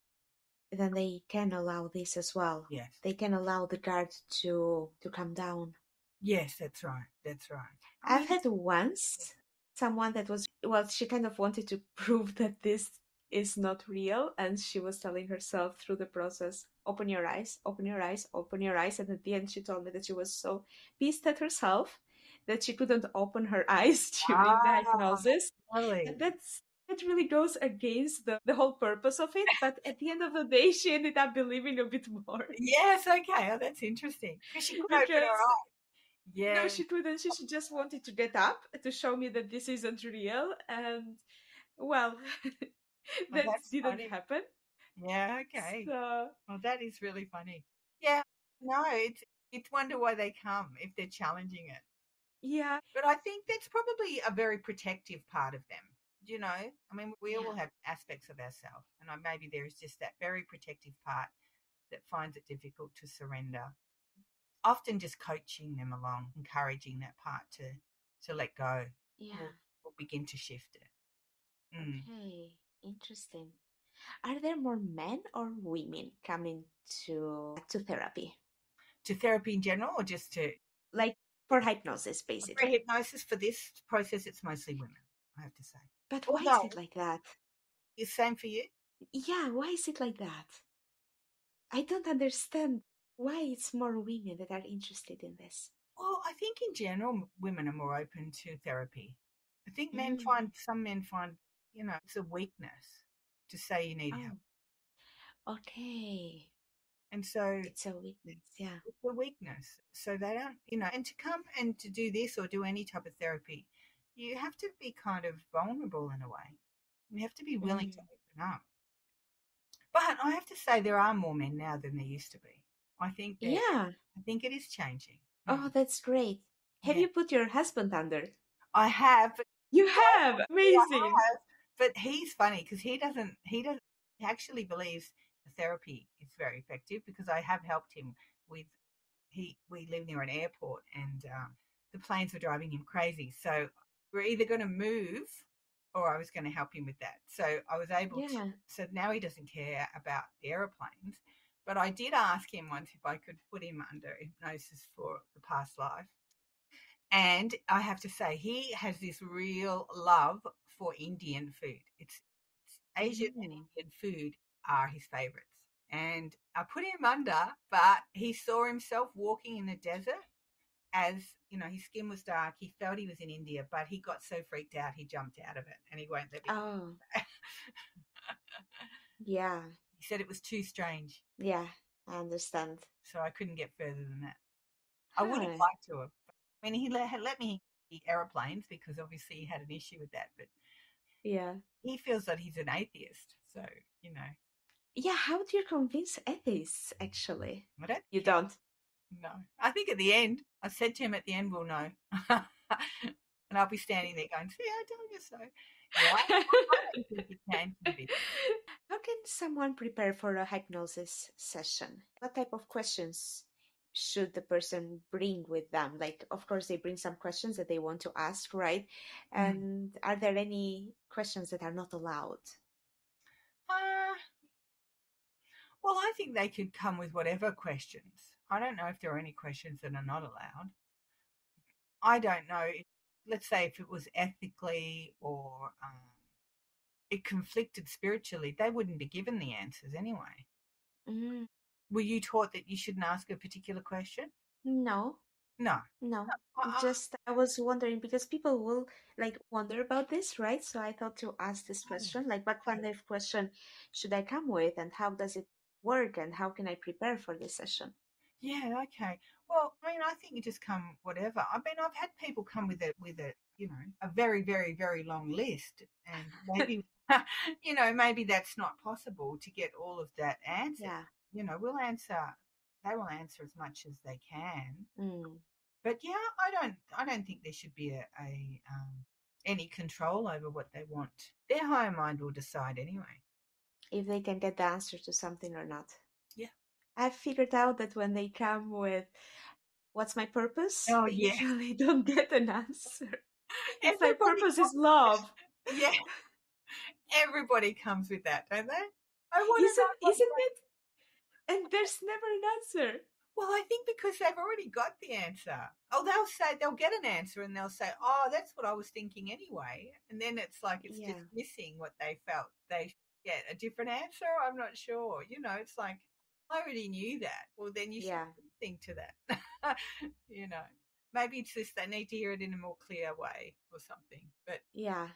then they can allow this as well. Yes. They can allow the guard to come down. Yes, that's right. That's right. I I've mean, had once someone that was, well, she kind of wanted to prove that this is not real, and she was telling herself through the process, open your eyes, open your eyes, open your eyes. And at the end, she told me that she was so pissed at herself that she couldn't open her eyes during the ah, hypnosis. really? And that really goes against the whole purpose of it. But at the end of the day, she ended up believing a bit more. Yes, okay. Oh, that's interesting. Because she could open her Because eyes. no, Yeah. she couldn't. She just wanted to get up to show me that this isn't real. And well, Well, that that's didn't funny. happen. Yeah, okay. So Well, that is really funny. Yeah. No, it's wonder why they come if they're challenging it. yeah, But I think that's probably a very protective part of them. Do you know? I mean, we all yeah, have aspects of ourselves, and maybe there is just that very protective part that finds it difficult to surrender. Often just coaching them along, encouraging that part to let go yeah. will begin to shift it. Mm. Okay, interesting. Are there more men or women coming to therapy, To therapy in general, or just to like for hypnosis, for basically? hypnosis for this process? It's mostly women, I have to say. But why is Although, it like that? the same for you. Yeah, why is it like that? I don't understand why it's more women that are interested in this. Well, I think in general, women are more open to therapy. I think Mm. some men find, it's a weakness to say you need help. Oh, okay. And so It's a weakness, yeah. it's a weakness. So they don't, and to come and to do this or do any type of therapy, you have to be kind of vulnerable in a way. You have to be willing to Mm. open up. But I have to say there are more men now than there used to be. I think that Yeah. I think it is changing. Oh, that's great. Have Yeah. you put your husband under? I have, but You have. yeah, Amazing. I have. But he's funny because he actually believes the therapy is very effective because I have helped him with we live near an airport and the planes were driving him crazy. So we're either going to move or I was going to help him with that. So I was able to. Yeah. So now he doesn't care about the aeroplanes. But I did ask him once if I could put him under hypnosis for the past life. And I have to say, he has this real love for Indian food. It's Asian and Mm. Indian food are his favorites. And I put him under, but he saw himself walking in the desert as, his skin was dark. He felt he was in India, but he got so freaked out, he jumped out of it and he won't let me. Oh, Yeah. He said it was too strange. Yeah, I understand. So I couldn't get further than that. I would have Huh. liked to have. I mean, he let me see aeroplanes because obviously he had an issue with that, but Yeah. he feels that he's an atheist. So, Yeah, how do you convince atheists, actually? I don't You think don't. no. I think at the end, I said to him at the end, we'll know. And I'll be standing there going, see, I told you so. Yeah, I don't think you can convince. How can someone prepare for a hypnosis session? What type of questions should the person bring with them? Like, of course, they bring some questions that they want to ask, right? Mm. And are there any questions that are not allowed? Uh, well, I think they could come with whatever questions. I don't know if there are any questions that are not allowed. I don't know. Let's say if it was ethically or it conflicted spiritually, they wouldn't be given the answers anyway. Mm, Were you taught that you shouldn't ask a particular question? no, No. no. Uh, Just I was wondering because people will like wonder about this, right? So I thought to ask this question, like what kind of question should I come with and how does it work and how can I prepare for this session? Yeah, okay. Well, I mean, I think you just come whatever. I mean, I've had people come with a very, very, very long list, and maybe, maybe that's not possible to get all of that answered. Yeah. We'll answer. They will answer as much as they can. Mm. But yeah, I don't think there should be any control over what they want. Their higher mind will decide anyway. If they can get the answer to something or not. Yeah. I've figured out that when they come with what's my purpose, Oh they yeah. usually don't get an answer. If my Everybody purpose is comes. love, Yeah. Everybody comes with that, don't they? I want to isn't know what's isn't my. it? And there's never an answer. Well, I think because they've already got the answer. Oh, they'll get an answer and they'll say, "Oh, that's what I was thinking anyway." And then it's like it's Yeah, just missing what they felt they get a different answer. I'm not sure. It's like I already knew that. Well, then you should yeah, think to that. you know, Maybe it's just they need to hear it in a more clear way or something. But yeah.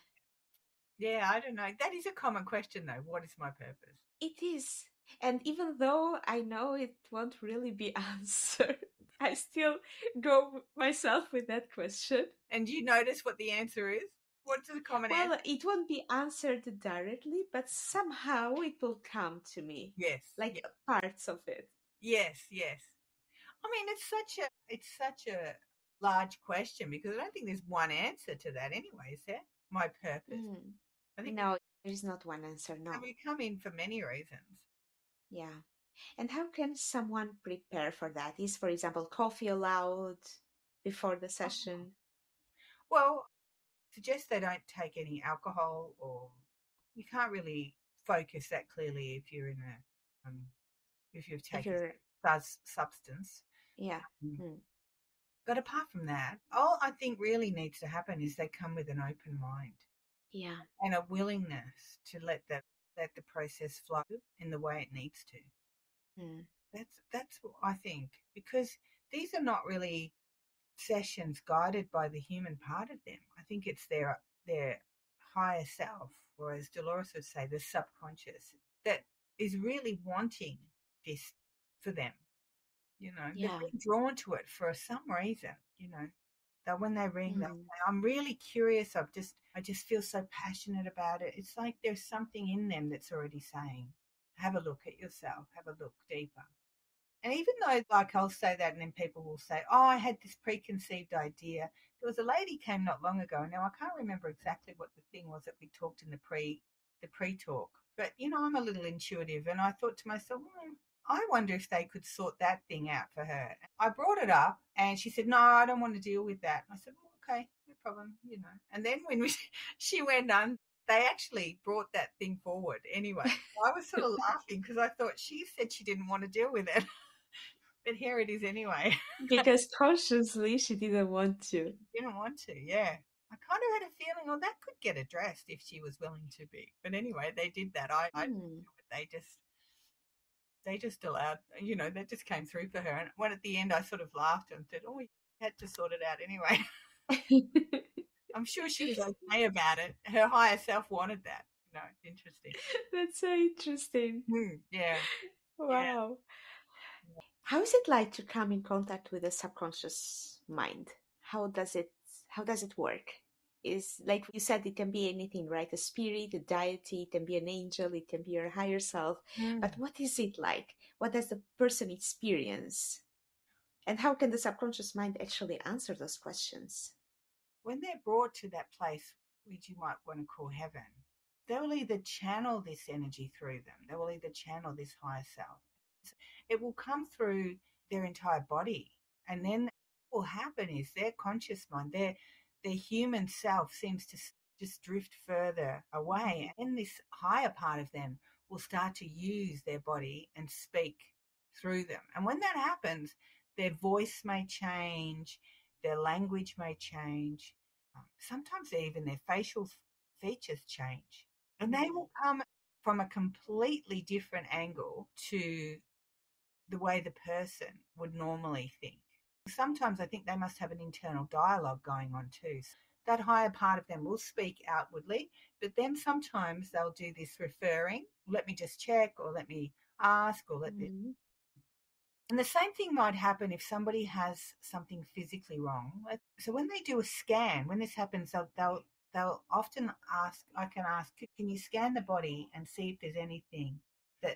yeah, I don't know. That is a common question, though. What is my purpose? It is. And even though I know it won't really be answered, I still go myself with that question. And you notice what the answer is? What's the common answer? Well, it won't be answered directly, but somehow it will come to me, Yes. like parts of it. Yes, yes. I mean, it's such a large question because I don't think there's one answer to that anyway, is there? My purpose. Mm. I think No, there's not one answer, and no. we come in for many reasons. Yeah. And how can someone prepare for that? Is, for example, coffee allowed before the Oh. session? Well, suggest they don't take any alcohol, or you can't really focus that clearly if you've If taken you're, substance. yeah. Mm. Mm. But apart from that, all I think really needs to happen is they come with an open mind Yeah. and a willingness to let the process flow in the way it needs to. Mm. That's what I think, because these are not really sessions guided by the human part of them. I think it's their higher self, or as Dolores would say, the subconscious, that is really wanting this for them. They've Yeah. been drawn to it for some reason. That when they ring, they'll Mm. say, "I'm really curious. I just feel so passionate about it." It's like there's something in them that's already saying, "Have a look at yourself. Have a look deeper." And even though, like, I'll say that, and then people will say, "Oh, I had this preconceived idea." There was a lady came not long ago. Now I can't remember exactly what the thing was that we talked in the pre-talk, but I'm a little intuitive, and I thought to myself, I wonder if they could sort that thing out for her. I brought it up, and she said, "No, I don't want to deal with that." And I said, "Well, okay, no problem." And then when she went on, they actually brought that thing forward anyway. I was sort of laughing because I thought she said she didn't want to deal with it. But here it is anyway. Because consciously she didn't want to. Didn't want to, yeah. I kind of had a feeling, that could get addressed if she was willing to be. But anyway, they did that. I didn't Mm. do it. They just allowed, that just came through for her. And when at the end I sort of laughed and said, "Oh, you had to sort it out anyway." I'm sure she was okay about it. Her higher self wanted that. No, interesting. That's so interesting. Yeah, yeah. Wow. How is it like to come in contact with the subconscious mind? How does it how does it work? Is like you said, it can be anything, right? A spirit, a deity, it can be an angel, it can be your higher self. Mm. But what is it like? What does the person experience? And how can the subconscious mind actually answer those questions? When they're brought to that place, which you might want to call heaven, they will either channel this energy through them. They will either channel this higher self. It will come through their entire body. And then what will happen is their conscious mind, their human self seems to just drift further away. And this higher part of them will start to use their body and speak through them. And when that happens, their voice may change, their language may change. Sometimes even their facial features change. And they will come from a completely different angle to the way the person would normally think. Sometimes I think they must have an internal dialogue going on too. That higher part of them will speak outwardly, but then sometimes they'll do this referring, let me just check, or let me ask, or let this. Mm-hmm. And the same thing might happen if somebody has something physically wrong. So when they do a scan, when this happens, they'll often ask. I can ask, can you scan the body and see if there's anything that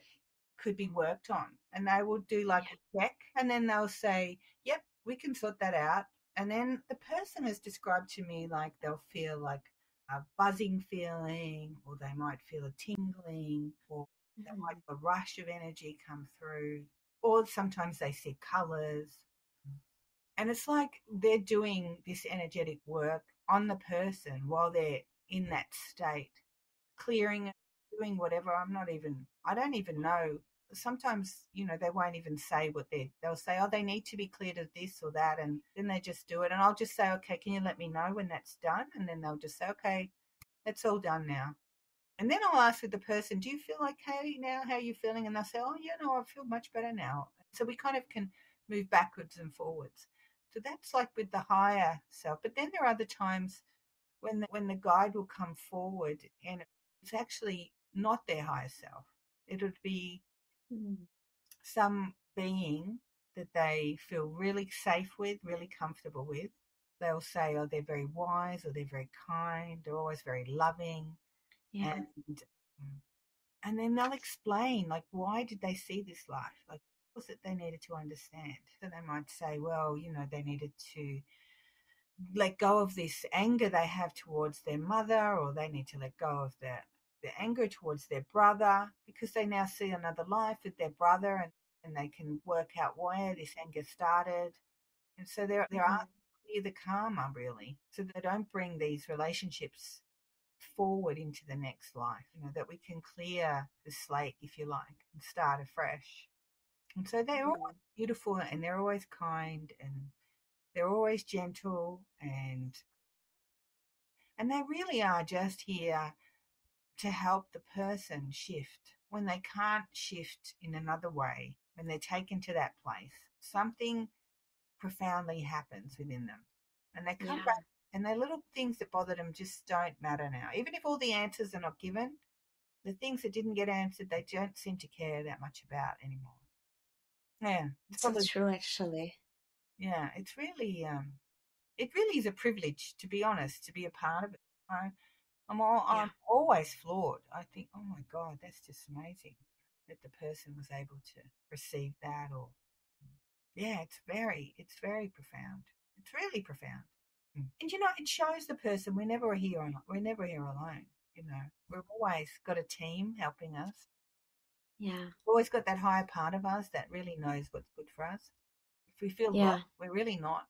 could be worked on? And they will do like a check, and then they'll say, "Yep, we can sort that out." And then the person has described to me like they'll feel like a buzzing feeling, or they might feel a tingling, or they might Mm-hmm. feel a rush of energy come through, or sometimes they see colors. And it's like they're doing this energetic work on the person while they're in that state, clearing, doing whatever. I don't even know. Sometimes, they won't even say they'll say, oh, they need to be cleared of this or that. And then they just do it. And I'll just say, okay, can you let me know when that's done? And then they'll just say, okay, that's all done now. And then I'll ask the person, do you feel okay now? How are you feeling? And they'll say, oh, yeah, no, I feel much better now. So we kind of can move backwards and forwards. So that's like with the higher self. But then there are other times when the guide will come forward and it's actually not their higher self. It would be Mm-hmm. some being that they feel really safe with, really comfortable with. They'll say, oh, they're very wise or they're very kind, they're always very loving. Yeah. And and then they'll explain like why did they see this life, like what was it they needed to understand. So they might say, well, they needed to let go of this anger they have towards their mother, or they need to let go of their anger towards their brother because they now see another life with their brother, and they can work out where this anger started. And so there are Mm-hmm. clear the karma really, so they don't bring these relationships forward into the next life, that we can clear the slate, if you like, and start afresh. And so they're always beautiful and they're always kind and they're always gentle, and they really are just here to help the person shift when they can't shift in another way. When they're taken to that place, something profoundly happens within them, and they come Yeah. back, and the little things that bother them just don't matter now. Even if all the answers are not given, the things that didn't get answered, they don't seem to care that much about anymore. Yeah, it's It's so probably, true, actually. yeah, it really is a privilege, to be honest, to be a part of it. Yeah. I'm always floored. I think, oh my God, that's just amazing that the person was able to receive that. Or yeah, it's very profound. It's really profound. And it shows the person we're never here alone. We've always got a team helping us. Yeah. We've always got that higher part of us that really knows what's good for us. If we feel lost, Yeah. we're really not.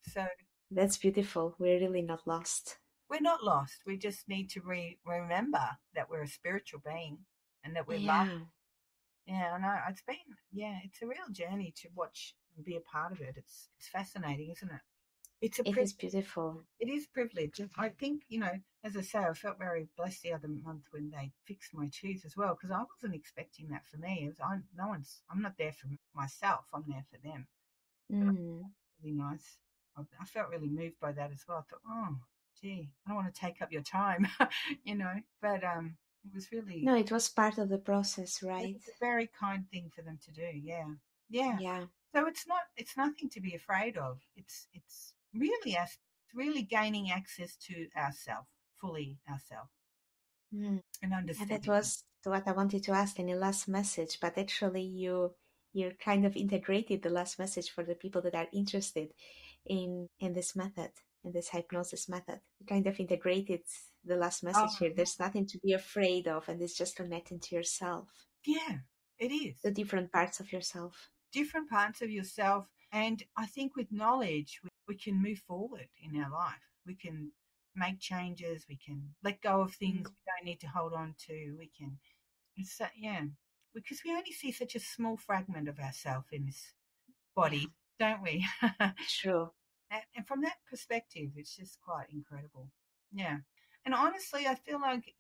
So That's beautiful. We're really not lost. we're not lost. We just need to remember that we're a spiritual being and that we're loved. Yeah. Yeah, I know. It's a real journey to watch and be a part of it. It's fascinating, isn't it? It's a It is privilege. beautiful. It is privilege. And I think, as I say, I felt very blessed the other month when they fixed my tooth as well, because I wasn't expecting that for me. I'm not there for myself. I'm there for them. Mm. Really nice. I felt really moved by that as well. I thought, oh, gee, I don't want to take up your time, but it was really, No, it was part of the process, it right? was a very kind thing for them to do. Yeah. Yeah. Yeah. So it's nothing to be afraid of. It's really us, really gaining access to ourself, fully ourself, Mm. and And that understanding. was what I wanted to ask in the last message, but actually you kind of integrated the last message for the people that are interested in this method, in this hypnosis method. You kind of integrated the last message Oh, here. There's nothing to be afraid of, and it's just connecting to yourself, yeah, it is. the different parts of yourself. Different parts of yourself. And I think with knowledge, we can move forward in our life. We can make changes. We can let go of things Mm. we don't need to hold on to. We can, yeah, because we only see such a small fragment of ourselves in this Yeah, body, don't we? true. And from that perspective, it's just quite incredible. Yeah. And honestly, I feel like,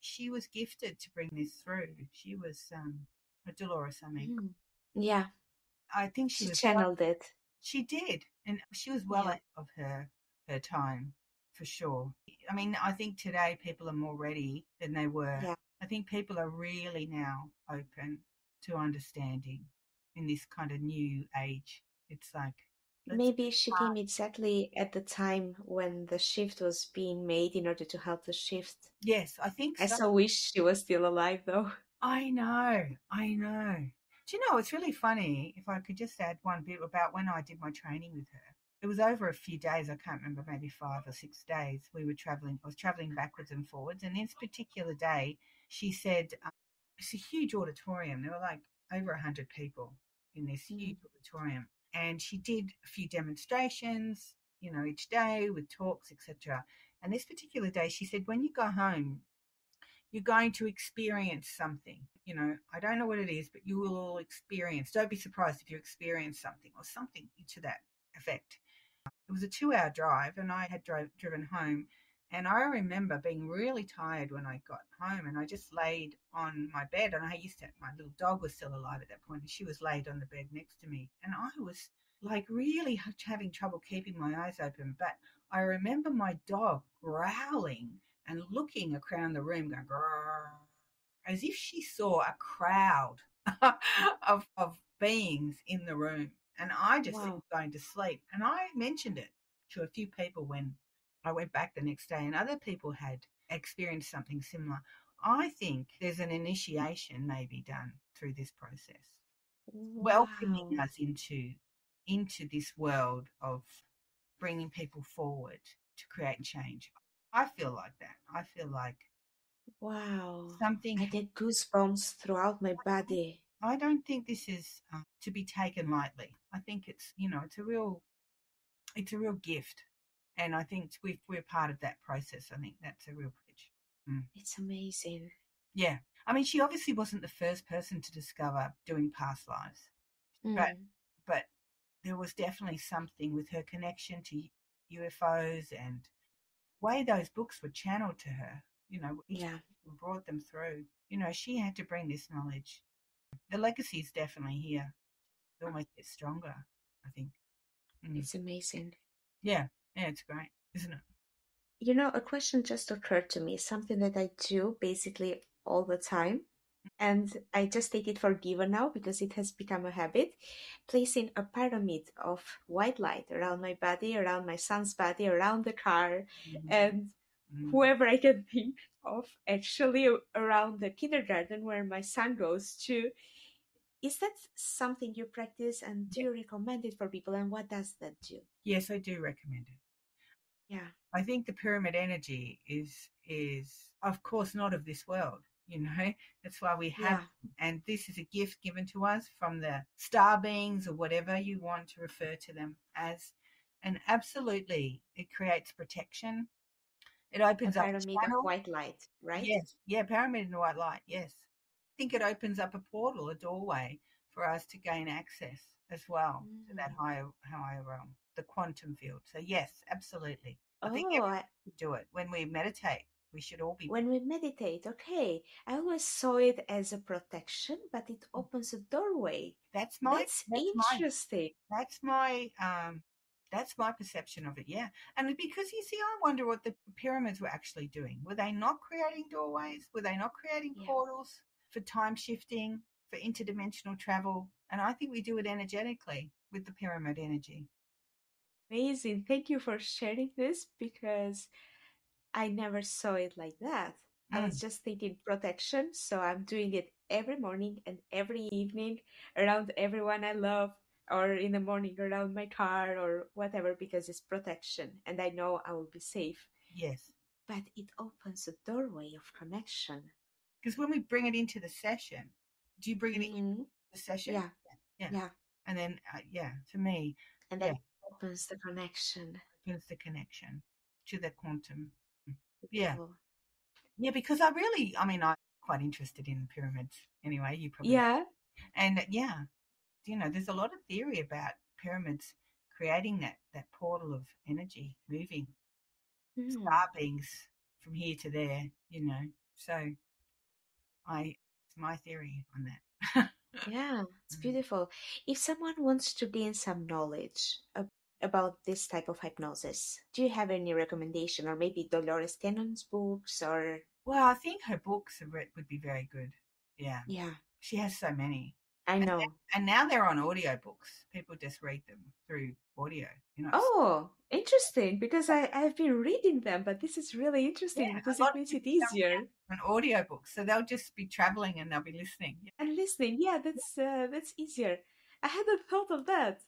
she was gifted to bring this through. She was a Dolores, I mean. Mm. Yeah, I think she she was channeled it. she did, and she was well Yeah, ahead of her time, for sure. I mean, I think today people are more ready than they were. yeah. I think people are really now open to understanding in this kind of new age. It's like, let's Maybe she came exactly at the time when the shift was being made in order to help the shift. yes, I think I so. so wish she was still alive, though. I know, I know. Do you know, it's really funny. If I could just add one bit about when I did my training with her. It was over a few days. I can't remember, maybe 5 or 6 days. We were traveling. I was traveling backwards and forwards. And this particular day, she said, it's a huge auditorium. There were like over 100 people in this Mm. huge auditorium. And she did a few demonstrations, each day with talks, etc. And this particular day, she said, when you go home, you're going to experience something. I don't know what it is, but you will all experience. Don't be surprised if you experience something or something to that effect. It was a 2-hour drive, and I had driven home. And I remember being really tired when I got home, and I just laid on my bed. And my little dog was still alive at that point, and she was laid on the bed next to me. And I was like really having trouble keeping my eyes open. But I remember my dog growling and looking around the room, going, grrr, as if she saw a crowd of beings in the room. And I just ended Wow. up going to sleep. And I mentioned it to a few people when I went back the next day, and other people had experienced something similar. I think there's an initiation maybe done through this process, welcoming Wow. us into this world of bringing people forward to create change. I feel like that. I feel like Wow. something. I get goosebumps throughout my body. I don't think this is to be taken lightly. I think it's a real gift, and I think we're part of that process. I think that's a real privilege. Mm. It's amazing. Yeah, I mean, she obviously wasn't the first person to discover doing past lives, but Mm. but there was definitely something with her connection to UFOs and way those books were channeled to her. Each Yeah, book brought them through. She had to bring this knowledge. The legacy is definitely here. It almost gets stronger, I think. Mm. it's amazing. Yeah, yeah, it's great, isn't it? A question just occurred to me, something that I do basically all the time. And I just take it for given now because it has become a habit, placing a pyramid of white light around my body, around my son's body, around the car, Mm, and mm. whoever I can think of, actually around the kindergarten where my son goes to. Is that something you practice, and do Yeah. you recommend it for people, and what does that do? Yes, I do recommend it. Yeah, I think the pyramid energy is of course not of this world. That's why we have, yeah, and this is a gift given to us from the star beings or whatever you want to refer to them as. And absolutely, it creates protection. It a opens up a pyramid of channel. white light, right? Yes, yeah, pyramid in the white light. Yes, I think it opens up a portal, a doorway for us to gain access as well to that Mm. higher realm, the quantum field. So yes, absolutely. I think Oh, everyone should do it when we meditate. We should all be. when we meditate, okay. I always saw it as a protection, but it opens a doorway. That's my. That's That's my. interesting. That's my. That's my perception of it, yeah. And because you see, I wonder what the pyramids were actually doing. Were they not creating doorways? Were they not creating Yeah. portals for time shifting, for interdimensional travel? And I think we do it energetically with the pyramid energy. Amazing. Thank you for sharing this because I never saw it like that. I was Mm, just thinking protection, so I'm doing it every morning and every evening around everyone I love, or in the morning around my car or whatever, because it's protection and I know I will be safe. yes. But it opens a doorway of connection. Because when we bring it into the session, do you bring it into Hmm. the session? Yeah, Yeah. yeah. And then, yeah, to me, And then yeah, it opens the connection. opens the connection to the quantum. Yeah. Beautiful. Yeah, because I really, I mean, I'm quite interested in pyramids anyway, you probably know. Yeah. And yeah, there's a lot of theory about pyramids creating that portal of energy, moving Hmm. star beings from here to there. So it's my theory on that. Yeah, it's Mm. beautiful. If someone wants to gain some knowledge about this type of hypnosis, do you have any recommendation, or maybe Dolores Cannon's books, or Well, I think her books would be very good. Yeah, yeah, she has so many. I And, know. and now they're on audio books. People just read them through audio. Oh, interesting, because I've been reading them, but this is really Yeah, interesting because a lot it of makes people it tell me easier. now an audio book, so they'll just be traveling and they'll be listening. And listening, yeah, that's easier. I hadn't thought of that.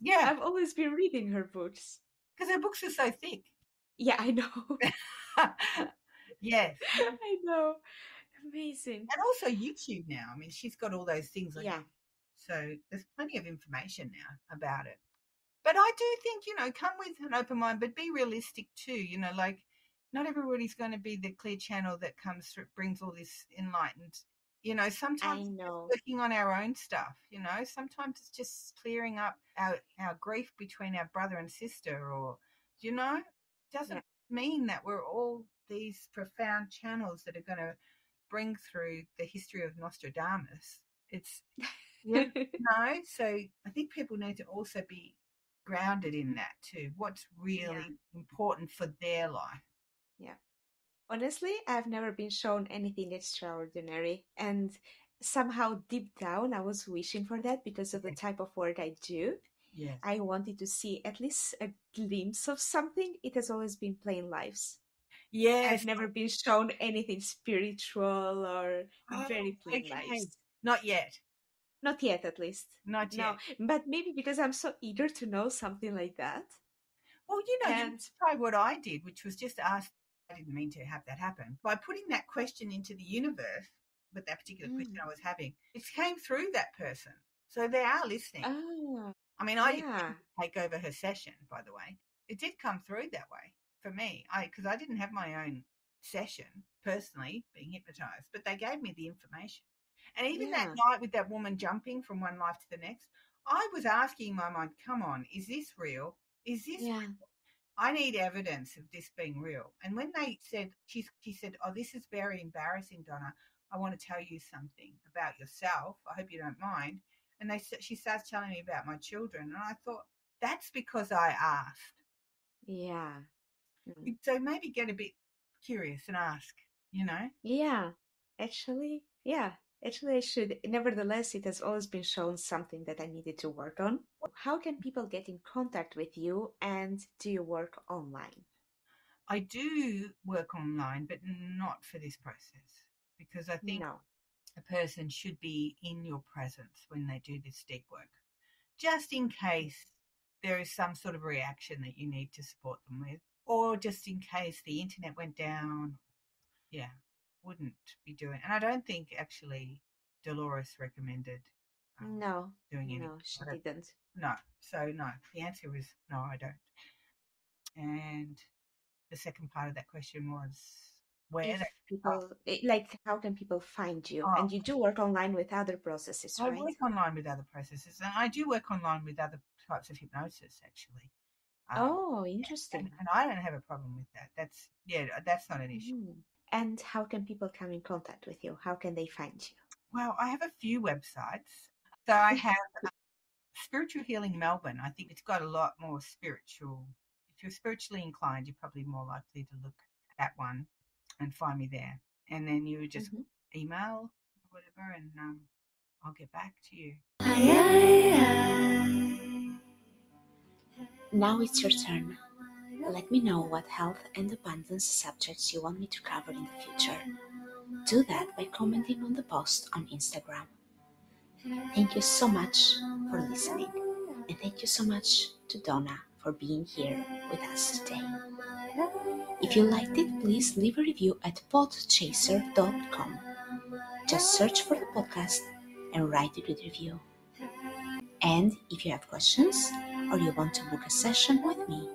Yeah, I've always been reading her books. because her books are so thick. Yeah, I know. Yes, I know. Amazing. and also YouTube now. I mean, she's got all those things on Yeah, YouTube, so there's plenty of information now about it. But I do think, come with an open mind, but be realistic too. Like not everybody's going to be the clear channel that comes through, brings all this enlightened. Sometimes I it's just know. working on our own stuff. Sometimes it's just clearing up our grief between our brother and sister, or Yeah. doesn't mean that we're all these profound channels that are going to bring through the history of Nostradamus. It's yeah, no. So I think people need to also be grounded in that too. What's Yeah. really important for their life. Yeah. Honestly, I've never been shown anything extraordinary. And somehow deep down, I was wishing for that because of the type of work I do. Yes. I wanted to see at least a glimpse of something. It has always been plain lives. I've Yes. never been shown anything spiritual or Oh, very plain okay. lives. Not yet. Not yet, at least. Not No, yet. but maybe because I'm so eager to know something like that. Well, you And try what I did, which was just ask. I didn't mean to have that happen. By putting that question into the universe, with that particular question mm, I was having, it came through that person. So they are listening. oh, I mean, I yeah, didn't take over her session, by the way. It did come through that way for me. Because I didn't have my own session personally being hypnotized, but they gave me the information. And even that yeah, night with that woman jumping from one life to the next, I was asking my mind, come on, is this real? Is this yeah, I need evidence of this being real. And when they said, she said, oh, this is very embarrassing, Donna. I want to tell you something about yourself. I hope you don't mind. And she starts telling me about my children. And I thought, that's because I asked. yeah. Mm. So maybe get a bit curious and ask. Yeah, actually, yeah. Actually, I should. Nevertheless, it has always been shown something that I needed to work on. How can people get in contact with you, and do you work online? I do work online, but not for this process because I think No. a person should be in your presence when they do this deep work, just in case there is some sort of reaction that you need to support them with, or just in case the internet went down. Yeah, wouldn't be doing. And I don't think actually Dolores recommended um, No, doing any. no, she I don't, didn't. no, so no. The answer was no, I don't. And the second part of that question was where. If Oh, people, like, how can people find you? oh, And you do work online with other processes, I right? work online with other processes, and I do work online with other types of hypnosis actually. Oh, Yeah, and, interesting. and I don't have a problem with that. That's not an issue. Mhm. And how can people come in contact with you? How can they find Well, I have a few websites. So I you? have Spiritual Healing Melbourne. I think it's got a lot more spiritual. If you're spiritually inclined, you're probably more likely to look at that one and find me there. And then you just email or whatever, and I'll get back to you. Now it's your turn. Let me know what health and abundance subjects you want me to cover in the future. Do that by commenting on the post on Instagram. Thank you so much for listening, and thank you so much to Donna for being here with us today. If you liked it, please leave a review at podchaser.com. Just search for the podcast and write a good review. And if you have questions or you want to book a session with me,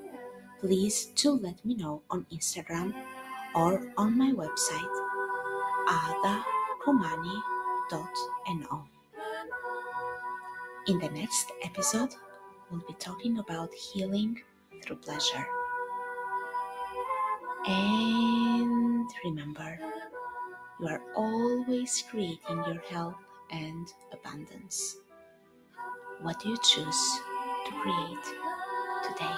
please do let me know on Instagram or on my website, adakomani.no. In the next episode, we'll be talking about healing through pleasure. And remember, you are always creating your health and abundance. What do you choose to create today?